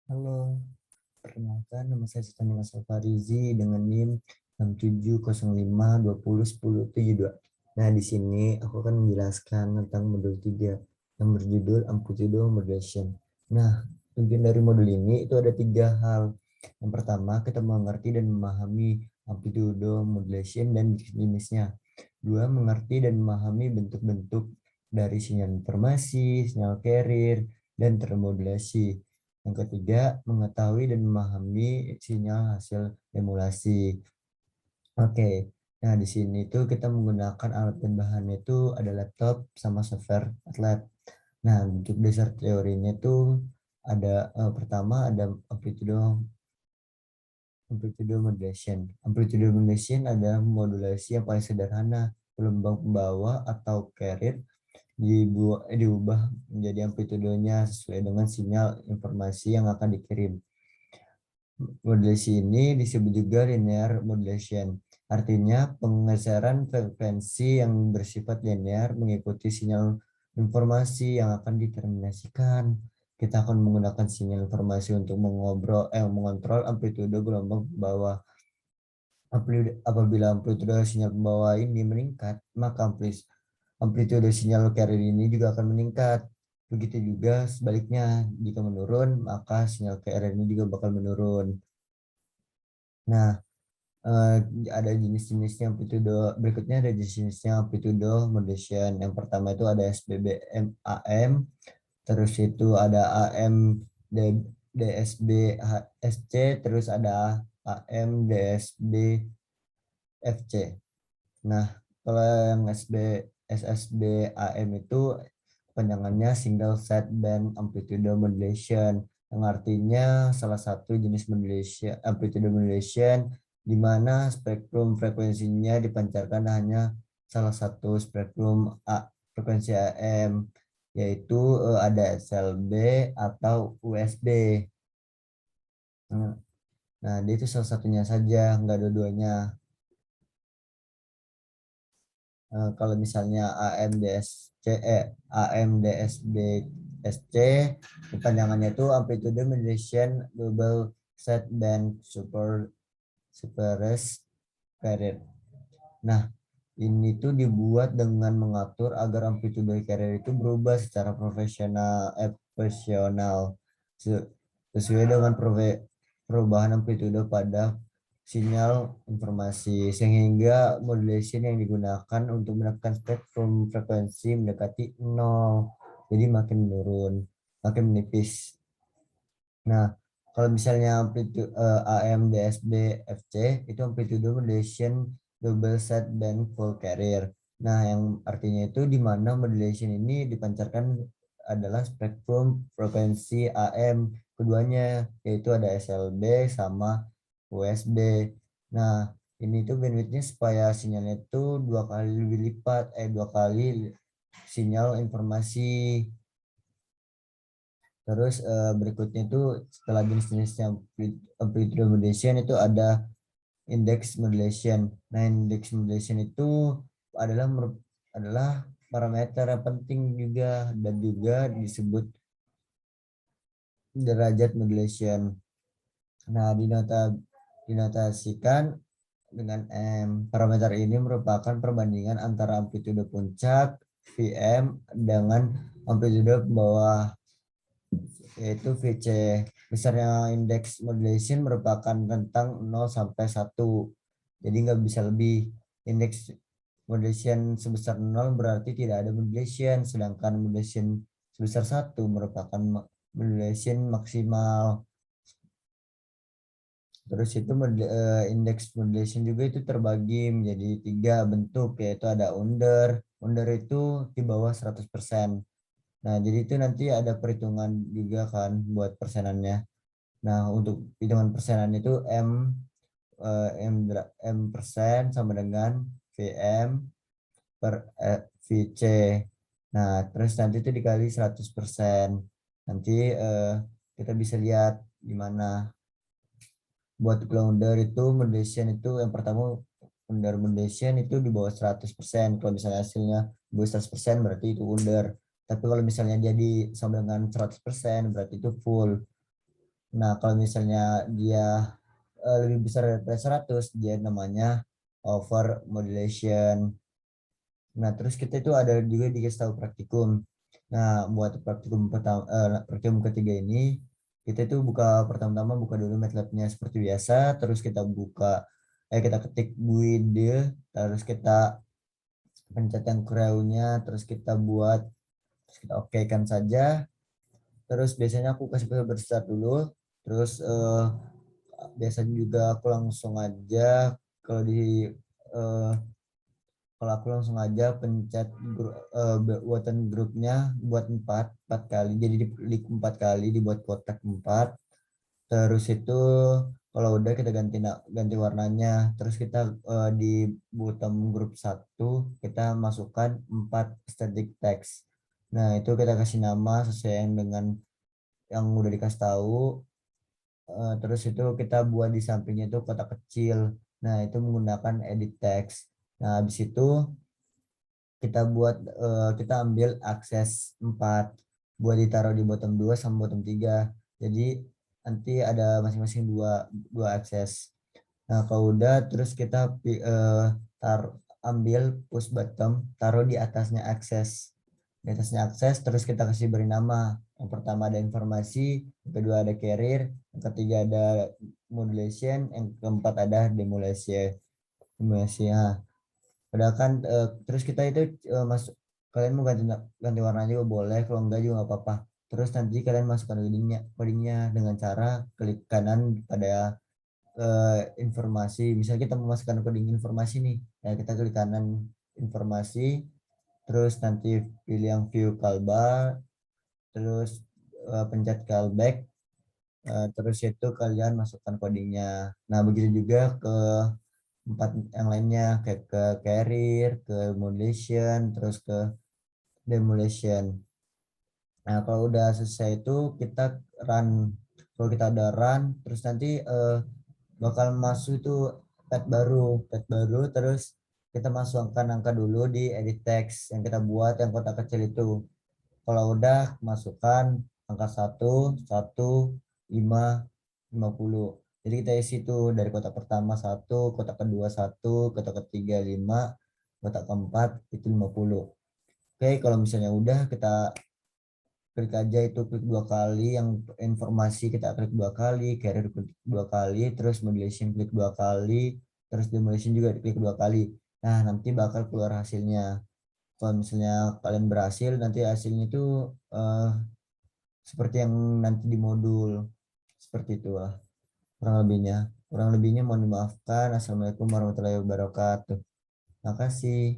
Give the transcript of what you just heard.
Halo, perkenalkan nama saya Sultan Asal Farizi dengan NIM 6705201072. Nah, di sini aku akan menjelaskan tentang modul 3 yang berjudul Amplitude Modulation. Nah, tujuan dari modul ini itu ada 3 hal. Yang pertama, kita mengerti dan memahami amplitude modulation dan jenisnya. 2, mengerti dan memahami bentuk-bentuk dari sinyal informasi, sinyal carrier, dan termodulasi. Yang ketiga, mengetahui dan memahami sinyal hasil emulasi. Oke, nah di sini tuh kita menggunakan alat dan bahannya itu ada laptop sama software lab. Nah, untuk dasar teorinya tuh ada pertama ada amplitude modulation. Amplitude modulation adalah modulasi yang paling sederhana, gelombang pembawa atau carrier diubah menjadi amplitudenya sesuai dengan sinyal informasi yang akan dikirim. Modulasi ini disebut juga linear modulation. Artinya penggeseran frekuensi yang bersifat linear mengikuti sinyal informasi yang akan diterminasikan. Kita akan menggunakan sinyal informasi untuk mengontrol amplitude gelombang bawah. Apabila amplitude sinyal pembawa ini meningkat, maka amplitude sinyal carrier ini juga akan meningkat. Begitu juga sebaliknya, jika menurun, maka sinyal carrier ini juga bakal menurun. Nah, eh, ada jenis-jenisnya amplitude. Berikutnya ada jenis-jenisnya amplitude modulation. Yang pertama itu ada SBBM AM, terus itu ada AM DSB SC, terus ada AM DSB FC. Nah, kalau yang SSB AM itu panjangannya single sideband amplitude modulation, yang artinya salah satu jenis modulation amplitude modulation di mana spektrum frekuensinya dipancarkan hanya salah satu spektrum frekuensi AM, yaitu ada SLB atau USB. Nah, dia itu salah satunya saja, nggak dua-duanya. Kalau misalnya AMDSC kepanjangannya itu amplitude modulation double sideband suppress carrier. Nah, ini tuh dibuat dengan mengatur agar amplitude carrier itu berubah secara proporsional sesuai dengan perubahan amplitude pada sinyal informasi, sehingga modulation yang digunakan untuk menekan spektrum frekuensi mendekati nol, jadi makin menurun, makin menipis. Nah, kalau misalnya amplitude AMDSB FC itu amplitude modulation double sideband full carrier. Nah, yang artinya itu di mana modulation ini dipancarkan adalah spektrum frekuensi AM keduanya, yaitu ada SLB sama USB. Nah, ini tuh bandwidthnya supaya sinyalnya itu 2 kali lebih lipat, 2 kali sinyal informasi. Terus berikutnya itu setelah jenis-jenisnya amplitude modulation itu ada index modulation. Nah, index modulation itu adalah adalah parameter yang penting juga dan juga disebut derajat modulation. Nah, dinotasikan dengan M. Parameter ini merupakan perbandingan antara amplitude puncak Vm dengan amplitude bawah, yaitu VC. Besarnya indeks modulation merupakan rentang 0 sampai 1. Jadi nggak bisa lebih. Indeks modulation sebesar 0 berarti tidak ada modulation, sedangkan modulation sebesar 1 merupakan modulation maksimal. Terus itu indeks modulation juga itu terbagi menjadi 3 bentuk, yaitu ada under. Under itu di bawah 100%. Nah, jadi itu nanti ada perhitungan juga kan buat persenannya. Nah, untuk hitungan persenan itu M persen sama dengan VM per VC. Nah, terus nanti itu dikali 100%. Nanti kita bisa lihat gimana buat flounder itu modulation itu yang pertama under modulation itu di bawah 100%. Kalau misalnya hasilnya di bawah 100% berarti itu under. Tapi kalau misalnya jadi sama dengan 100% berarti itu full. Nah, kalau misalnya dia lebih besar daripada 100, dia namanya over modulation. Nah, terus kita itu ada juga dikasih tahu praktikum. Nah, buat praktikum pertama, praktikum ketiga ini, kita itu pertama-tama buka dulu MATLAB-nya seperti biasa, terus kita ketik build, terus kita pencet yang crewnya, terus kita buat, terus kita oke kan saja. Terus biasanya aku kasih password start dulu, terus biasanya juga aku langsung aja kalau di eh, kalau aku langsung aja pencet buatan grupnya buat empat kali, jadi diklik 4 kali, dibuat kotak 4. Terus itu kalau udah kita ganti warnanya, terus kita di bottom grup 1 kita masukkan 4 static text. Nah, itu kita kasih nama sesuai dengan yang udah dikasih tahu. Terus itu kita buat di sampingnya itu kotak kecil. Nah, itu menggunakan edit text. Nah, habis itu kita ambil akses 4 buat ditaruh di bottom 2 sama bottom 3. Jadi nanti ada masing-masing dua dua akses. Nah, kalau udah terus kita ambil push bottom, taruh di atasnya akses. Di atasnya akses terus kita kasih beri nama. Yang pertama ada informasi, yang kedua ada carrier, yang ketiga ada modulation, yang keempat ada demolition. Demolition. Nah, padahal kan terus kita itu masuk, kalian mau ganti ganti warna juga boleh, kalau enggak juga nggak apa-apa. Terus nanti kalian masukkan codingnya dengan cara klik kanan pada informasi. Misalnya kita memasukkan coding informasi nih, ya kita klik kanan informasi, terus nanti pilih yang view callbar, terus pencet callback, terus itu kalian masukkan codingnya. Nah, begitu juga ke 4 yang lainnya, kayak ke carrier, ke modulation, terus ke demolition. Nah, kalau udah selesai itu kita run. Kalau kita udah run, terus nanti bakal masuk itu pad baru, terus kita masukkan angka dulu di edit text yang kita buat yang kotak kecil itu. Kalau udah masukkan angka 1, 1, 5, 50. Jadi kita isi tuh dari kotak pertama 1, kotak kedua 1, kotak ketiga 5, kotak keempat itu 50. Oke, kalau misalnya udah kita klik aja itu, klik 2 kali yang informasi, kita klik 2 kali, carrier klik 2 kali, terus modulation klik 2 kali, terus demolition juga diklik 2 kali. Nah, nanti bakal keluar hasilnya. Kalau misalnya kalian berhasil, nanti hasilnya itu eh, seperti yang nanti di modul, seperti itulah kurang lebihnya mohon dimaafkan. Assalamualaikum warahmatullahi wabarakatuh. Makasih.